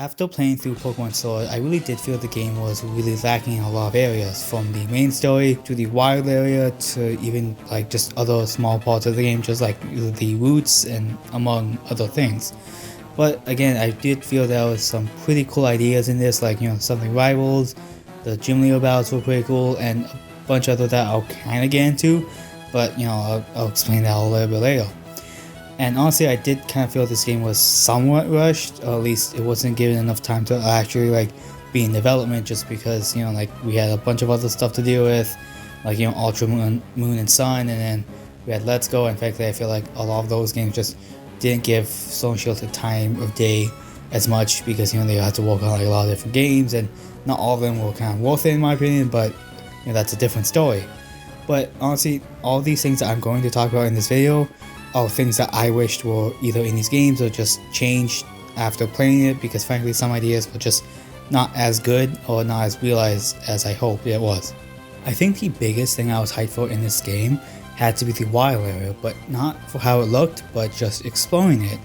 After playing through Pokemon Sword, I really did feel the game was really lacking in a lot of areas, from the main story to the wild area to even like just other small parts of the game, just like the routes and among other things. But again, I did feel there was some pretty cool ideas in this, like something rivals, the gym leader battles were pretty cool, and a bunch of other that I'll kind of get into, but I'll explain that a little bit later. And honestly, I did kind of feel this game was somewhat rushed, or at least it wasn't given enough time to actually like be in development, just because like we had a bunch of other stuff to deal with, like Ultra Moon and Sun, and then we had Let's Go. In fact, I feel like a lot of those games just didn't give Sword and Shield the time of day as much, because they had to work on like a lot of different games, and not all of them were kind of worth it in my opinion, but that's a different story. But honestly, all these things that I'm going to talk about in this video are things that I wished were either in these games or just changed after playing it, because frankly some ideas were just not as good or not as realized as I hoped it was. I think the biggest thing I was hyped for in this game had to be the wild area, but not for how it looked, but just exploring it.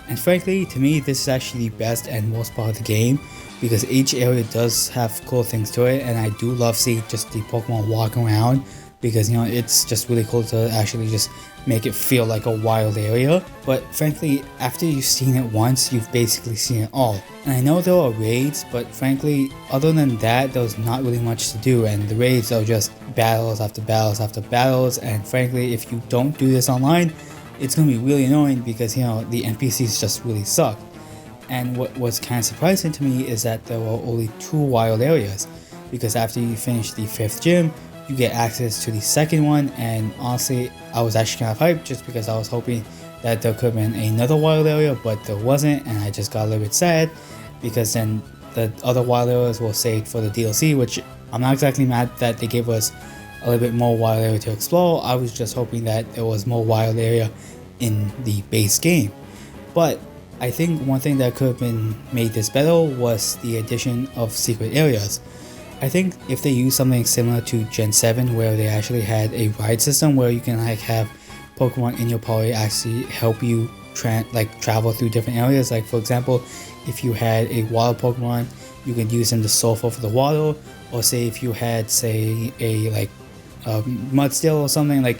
And frankly, to me, this is actually the best and most part of the game, because each area does have cool things to it, and I do love seeing just the Pokemon walk around, because it's just really cool to actually just make it feel like a wild area. But frankly, after you've seen it once, you've basically seen it all. And I know there are raids, but frankly, other than that, there was not really much to do, and the raids are just battles after battles after battles. And frankly, if you don't do this online, it's gonna be really annoying, because the NPCs just really suck. And what was kind of surprising to me is that there were only 2 wild areas, because after you finish the 5th gym, you get access to the 2nd one. And honestly, I was actually kind of hyped, just because I was hoping that there could have been another wild area, but there wasn't, and I just got a little bit sad, because then the other wild areas were saved for the DLC, which I'm not exactly mad that they gave us a little bit more wild area to explore. I was just hoping that there was more wild area in the base game. But I think one thing that could have been made this better was the addition of secret areas. I think if they used something similar to Gen 7, where they actually had a ride system where you can like have Pokemon in your party actually help you travel through different areas. Like for example, if you had a wild Pokemon, you can use them to surf over the water, or say if you had say a Mudsteel or something, like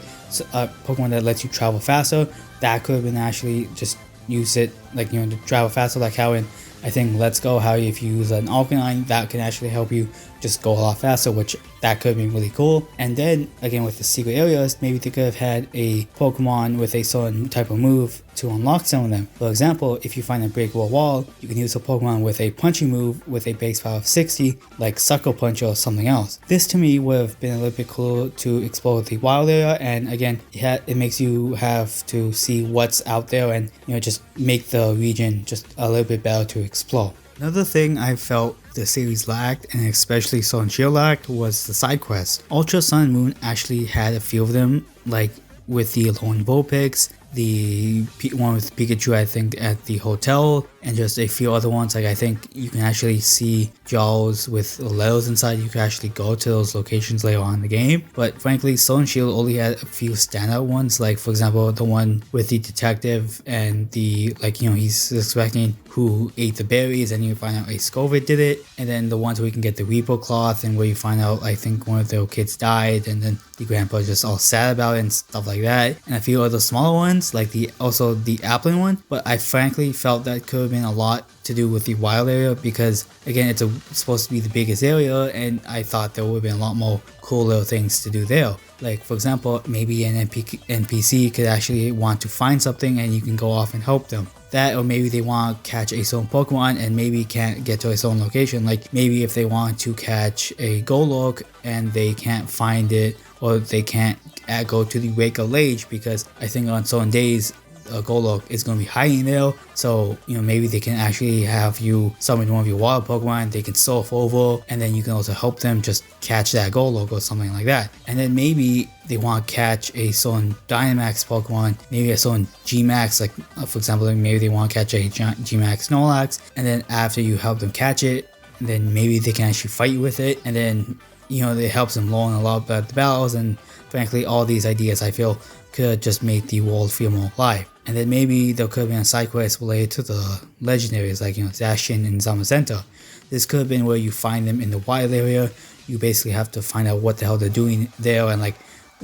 a Pokemon that lets you travel faster, that could have been actually just use it to travel faster, like how in I think Let's Go, how if you use an Arcanine, that can actually help you just go a lot faster, which that could be really cool. And then again with the secret areas, maybe they could have had a Pokemon with a certain type of move to unlock some of them. For example, if you find a breakable wall, you can use a Pokemon with a punching move with a base power of 60, like Sucker Punch or something else. This to me would have been a little bit cooler to explore the wild area, and again, it makes you have to see what's out there, and just make the region just a little bit better to explore. Another thing I felt the series lacked, and especially Sword and Shield lacked, was the side quests. Ultra Sun and Moon actually had a few of them, like with the Lone Vulpix, the one with Pikachu I think at the hotel, and just a few other ones. Like I think you can actually see jars with letters inside. You can actually go to those locations later on in the game. But frankly, Sword and Shield only had a few standout ones, like for example the one with the detective and the he's suspecting who ate the berries, and you find out a Scovid did it. And then the ones where you can get the Reaper cloth, and where you find out I think one of their kids died, and then the grandpa just all sad about it and stuff like that. And a few other smaller ones, like the Applin one. But I frankly felt that could have been a lot to do with the wild area, because again it's supposed to be the biggest area, and I thought there would have been a lot more cool little things to do there. Like for example, maybe an NPC could actually want to find something, and you can go off and help them. That, or maybe they want to catch a certain Pokemon and maybe can't get to a certain location. Like maybe if they want to catch a Golurk and they can't find it, or they can't go to the Wake of Lage, because I think on certain days Golurk is going to be hiding there. So maybe they can actually have you summon one of your wild Pokemon, they can surf over, and then you can also help them just catch that Golurk or something like that. And then maybe they want to catch a certain Dynamax Pokemon, maybe a certain Gmax, like for example, maybe they want to catch a Gmax Snorlax, and then after you help them catch it, then maybe they can actually fight you with it, and then it helps them learn a lot about the battles. And frankly, all these ideas I feel could just make the world feel more alive. And then maybe there could have been a side quest related to the legendaries like, Zacian and Zamazenta. This could have been where you find them in the wild area. You basically have to find out what the hell they're doing there and like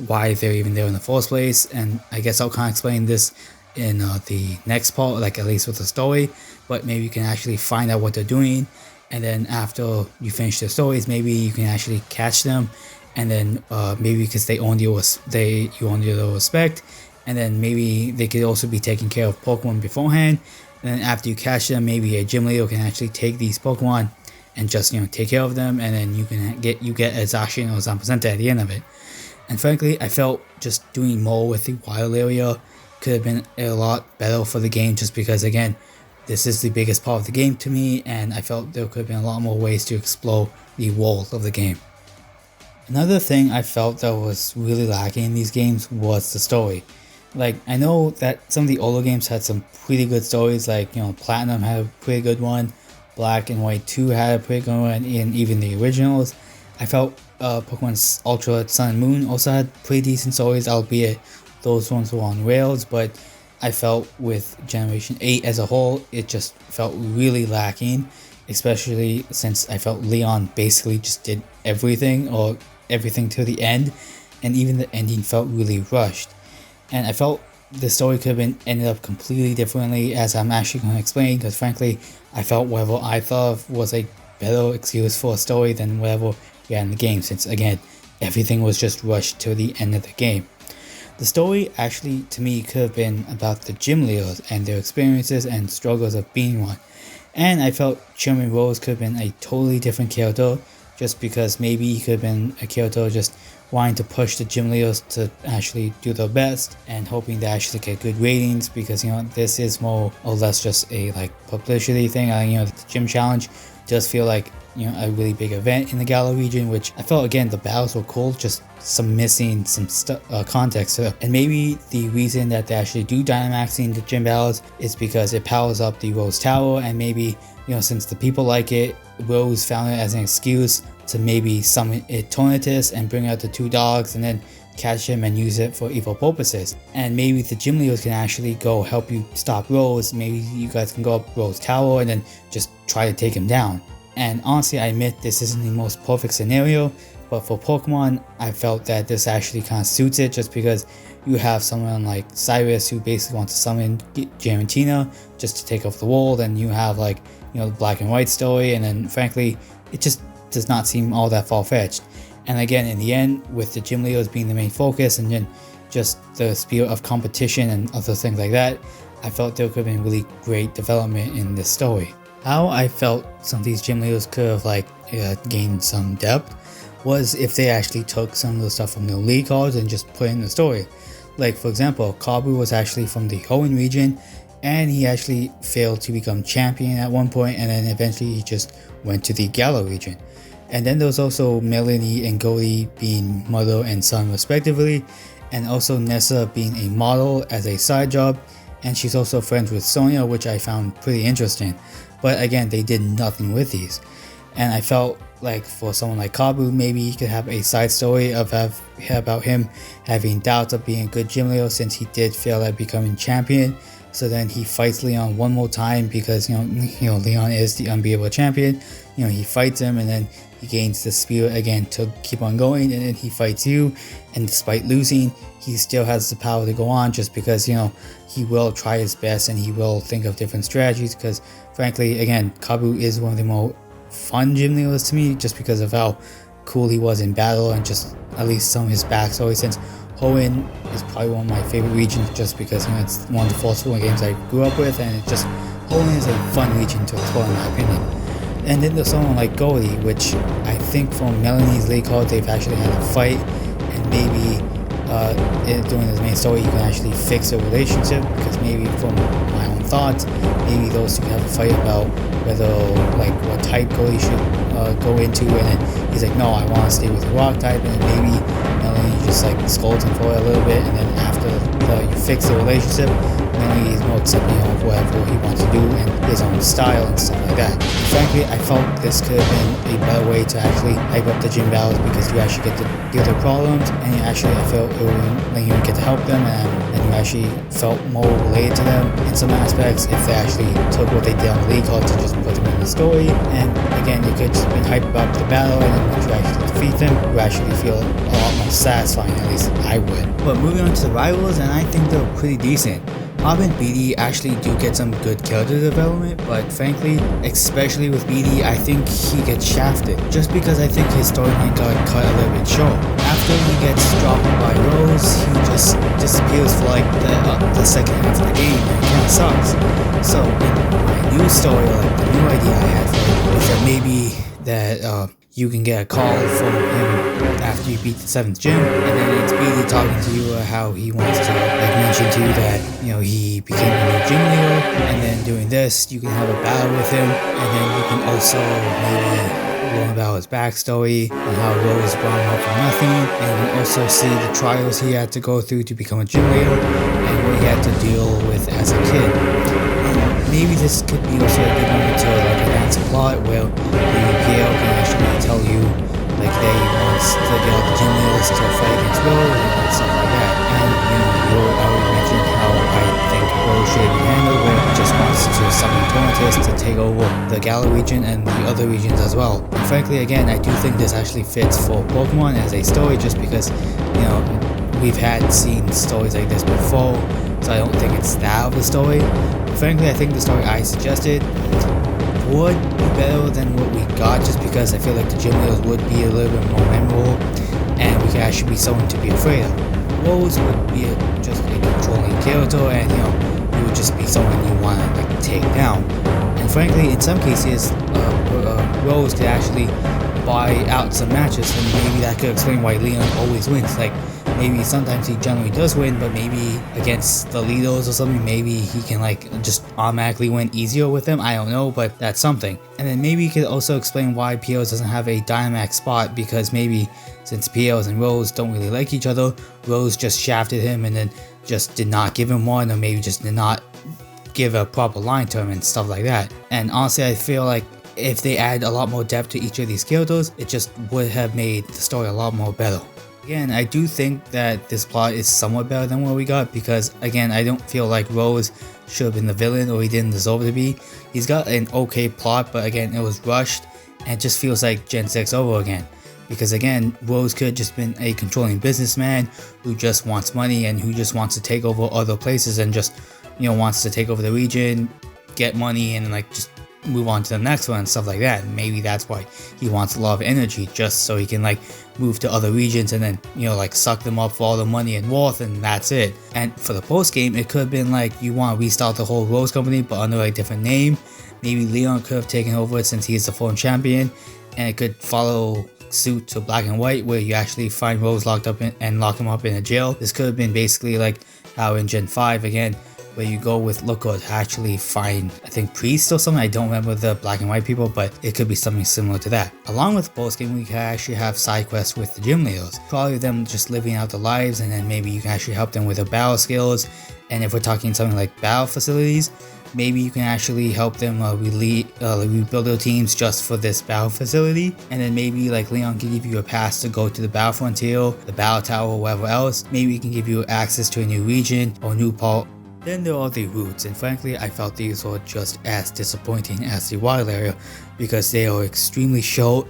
why they're even there in the first place. And I guess I'll kind of explain this in the next part, like at least with the story. But maybe you can actually find out what they're doing, and then after you finish the stories, maybe you can actually catch them, and then maybe because you own your respect, and then maybe they could also be taking care of Pokemon beforehand. And then after you catch them, maybe a gym leader can actually take these Pokemon and just take care of them, and then you get a Zacian or Zamazenta at the end of it. And frankly, I felt just doing more with the wild area could have been a lot better for the game, just because again, this is the biggest part of the game to me, and I felt there could have been a lot more ways to explore the world of the game. Another thing I felt that was really lacking in these games was the story. Like, I know that some of the older games had some pretty good stories, like, Platinum had a pretty good one, Black and White 2 had a pretty good one, and even the originals. I felt Pokemon Ultra Sun and Moon also had pretty decent stories, albeit those ones were on rails, but I felt with Generation 8 as a whole, it just felt really lacking, especially since I felt Leon basically just did everything to the end, and even the ending felt really rushed. And I felt the story could have ended up completely differently, as I'm actually going to explain, because frankly, I felt whatever I thought was a better excuse for a story than whatever we had in the game, since again, everything was just rushed to the end of the game. The story actually, to me, could have been about the gym leaders and their experiences and struggles of being one. And I felt Chairman Rose could have been a totally different character, just because maybe he could have been a character just wanting to push the gym leaders to actually do their best and hoping to actually get good ratings, because this is more or less just a publicity thing. The gym challenge does feel like a really big event in the Galar region, which I felt again the battles were cool, just missing some context to it. And maybe the reason that they actually do Dynamaxing the gym battles is because it powers up the Rose Tower, and maybe since the people like it, Rose found it as an excuse to maybe summon Eternatus and bring out the two dogs and then catch him and use it for evil purposes. And maybe the gym leaders can actually go help you stop Rose. Maybe you guys can go up Rose Tower and then just try to take him down. And honestly, I admit this isn't the most perfect scenario, but for Pokemon, I felt that this actually kind of suits it, just because you have someone like Cyrus who basically wants to summon Giratina just to take over the world, and you have the Black and White story, and then frankly, it just does not seem all that far-fetched. And again, in the end, with the gym leaders being the main focus, and then just the spirit of competition and other things like that, I felt there could have been really great development in this story. How I felt some of these gym leaders could have gained some depth was if they actually took some of the stuff from the league cards and just put it in the story. Like, for example, Kabu was actually from the Hoenn region, and he actually failed to become champion at one point, and then eventually he just went to the Galar region. And then there was also Melanie and Goldie being mother and son respectively, and also Nessa being a model as a side job, and she's also friends with Sonia, which I found pretty interesting. But again, they did nothing with these. And I felt like for someone like Kabu, maybe he could have a side story about him having doubts of being a good gym leader, since he did fail at becoming champion. So then he fights Leon one more time, because Leon is the unbeatable champion. He fights him, and then he gains the spirit again to keep on going, and then he fights you, and despite losing, he still has the power to go on, just because he will try his best and he will think of different strategies, because frankly, again, Kabu is one of the more fun gym leaders to me, just because of how cool he was in battle, and just at least some of his backstory, since Hoenn is probably one of my favorite regions, just because it's one of the first games I grew up with, and Hoenn is a fun region to explore in my opinion. And then there's someone like Goldie, which I think from Melanie's league card they've actually had a fight, and maybe during this main story you can actually fix a relationship, because maybe from my own thoughts, maybe those two have a fight about whether what type Goldie should go into, and then he's like, no, I want to stay with the rock type, and then maybe Melanie just scolds him for a little bit, and then after you fix the relationship, Melanie is more accepting of whatever he wants to do and his own style and stuff like that. And frankly, I felt this could have been a better way to actually hype up the gym battles, because you actually get to deal with their problems, and I felt it would get to help them, and and you actually felt more related to them in some aspects if they actually took what they did on the league cards and just put them in the story. And again, you could just been hyped about the battle, and then once you actually defeat them, you actually feel a lot more satisfying, at least I would. But moving on to the rivals, and I think they're pretty decent. Hob and BD actually do get some good character development, but frankly, especially with BD, I think he gets shafted. Just because I think his storyline got cut a little bit short. After he gets dropped by Rose, he just disappears for like the second half of the game, and it kind of sucks. So in my new story, like the new idea I had for it was that maybe that you can get a call from him after you beat the 7th gym, and then it's BD talking to you how he wants to like mention to you that, you know, he became a new gym leader, and then doing this you can have a battle with him, and then you can also maybe learn about his backstory and how Rose brought him up from nothing, and you can also see the trials he had to go through to become a gym leader and what he had to deal with as a kid. And maybe this could be also a good moment to like advance a plot where the PL can actually tell you like they wants to get all the gym leaders to fight against Rose and stuff like that. And you know, you already mentioned how I think Rose should be handled, where it just wants to summon Tormentus to take over the Galar region and the other regions as well. And frankly, again, I do think this actually fits for Pokemon as a story, just because, you know, we've seen stories like this before, so I don't think it's that of a story. But frankly, I think the story I suggested would be better than what we got, just because I feel like the gym leaders would be a little bit more memorable, and we could actually be someone to be afraid of. Rose would be just a controlling character, and you know, you would just be someone you want to like take down. And frankly, in some cases, Rose could actually buy out some matches, and maybe that could explain why Leon always wins. Like, maybe sometimes he generally does win, but maybe against the Lidos or something, maybe he can like just automatically win easier with them. I don't know, but that's something. And then maybe you could also explain why PLs doesn't have a Dynamax spot, because maybe since PLs and Rose don't really like each other, Rose just shafted him and then just did not give him one, or maybe just did not give a proper line to him and stuff like that. And honestly, I feel like if they add a lot more depth to each of these characters, it just would have made the story a lot more better. Again, I do think that this plot is somewhat better than what we got, because again, I don't feel like Rose should have been the villain, or he didn't deserve to be. He's got an okay plot, but again, it was rushed, and it just feels like Gen 6 over again. Because again, Rose could have just been a controlling businessman who just wants money and who just wants to take over other places and just, you know, wants to take over the region, get money, and like just move on to the next one and stuff like that. And maybe that's why he wants a lot of energy, just so he can like move to other regions and then, you know, like suck them up for all the money and worth, and that's it. And for the post game, it could have been like you want to restart the whole Rose company but under a different name. Maybe Leon could have taken over since he's the former champion, and it could follow suit to Black and White, where you actually find Rose locked up and lock him up in a jail. This could have been basically like how in Gen 5 again, where you go with Lookout to actually find, I think, Priest or something. I don't remember the Black and White people, but it could be something similar to that. Along with post game, we can actually have side quests with the gym leaders, probably them just living out their lives, and then maybe you can actually help them with their battle skills. And if we're talking something like battle facilities, maybe you can actually help them rebuild their teams just for this battle facility. And then maybe like Leon can give you a pass to go to the battle frontier, the battle tower, or whatever else. Maybe he can give you access to a new region or new part. Then there are the routes, and frankly I felt these were just as disappointing as the wild area, because they are extremely short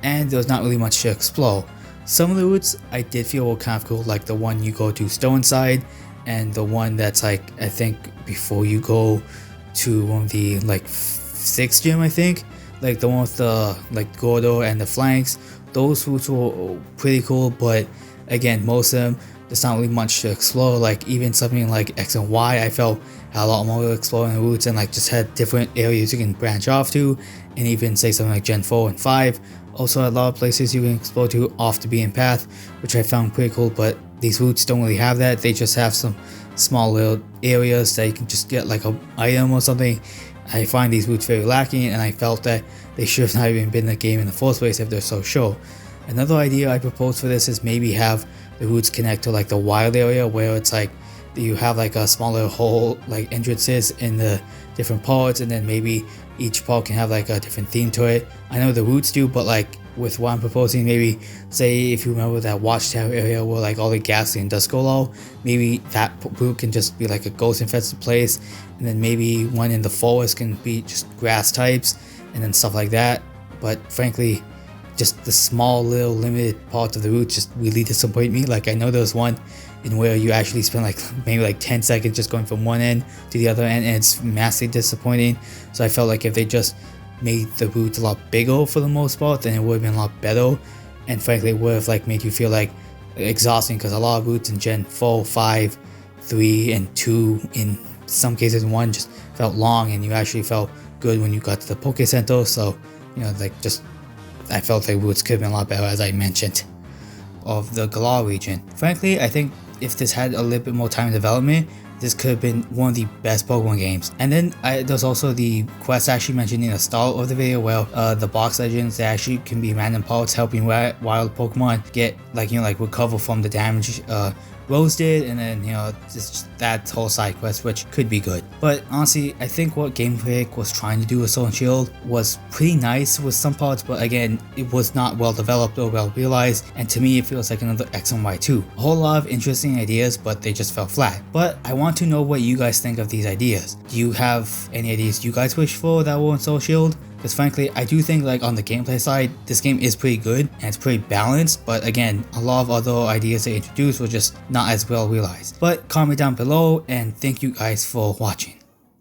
and there's not really much to explore. Some of the routes I did feel were kind of cool, like the one you go to Stoneside, and the one that's like, I think before you go to one of the like 6th gym, I think, like the one with the like Gordo and the flanks. Those routes were pretty cool, but again, most of them, there's not really much to explore. Like even something like X and Y, I felt had a lot more to explore in the routes, and like just had different areas you can branch off to. And even say something like Gen 4 and 5 also had a lot of places you can explore to off the beaten path, which I found pretty cool. But these routes don't really have that. They just have some small little areas that you can just get like an item or something. I find these routes very lacking, and I felt that they should have not even been in the game in the first place if they're so short. Another idea I proposed for this is maybe have the routes connect to like the wild area, where it's like you have like a smaller hole like entrances in the different parts, and then maybe each part can have like a different theme to it. I know the routes do, but like with what I'm proposing. Maybe say if you remember that watchtower area where like all the ghastly and dust go low, maybe that route can just be like a ghost infested place, and then maybe one in the forest can be just grass types and then stuff like that. But frankly, just the small little limited parts of the route just really disappoint me. Like I know there was one in where you actually spend like maybe like 10 seconds just going from one end to the other end, and it's massively disappointing. So I felt like if they just made the route a lot bigger for the most part, then it would have been a lot better, and frankly it would have like made you feel like exhausting, because a lot of routes in Gen 4, 5, 3 and 2, in some cases 1, just felt long, and you actually felt good when you got to the Poke Center. So you know, like just I felt like routes could have been a lot better, as I mentioned, of the Galar region. Frankly, I think if this had a little bit more time in development, this could have been one of the best Pokemon games. And then there's also the quest actually mentioned in the start of the video where the box legends, they actually can be random parts helping wild Pokemon get like, you know, like recover from the damage Rose did, and then you know just that whole side quest, which could be good. But honestly, I think what Game Freak was trying to do with Sword and Shield was pretty nice with some parts, but again, it was not well developed or well realized, and to me it feels like another X and Y2. A whole lot of interesting ideas, but they just fell flat. But I want to know what you guys think of these ideas. Do you have any ideas you guys wish for that were in Sword and Shield? Because frankly, I do think like on the gameplay side, this game is pretty good and it's pretty balanced, but again, a lot of other ideas they introduced were just not as well realized. But comment down below, and thank you guys for watching.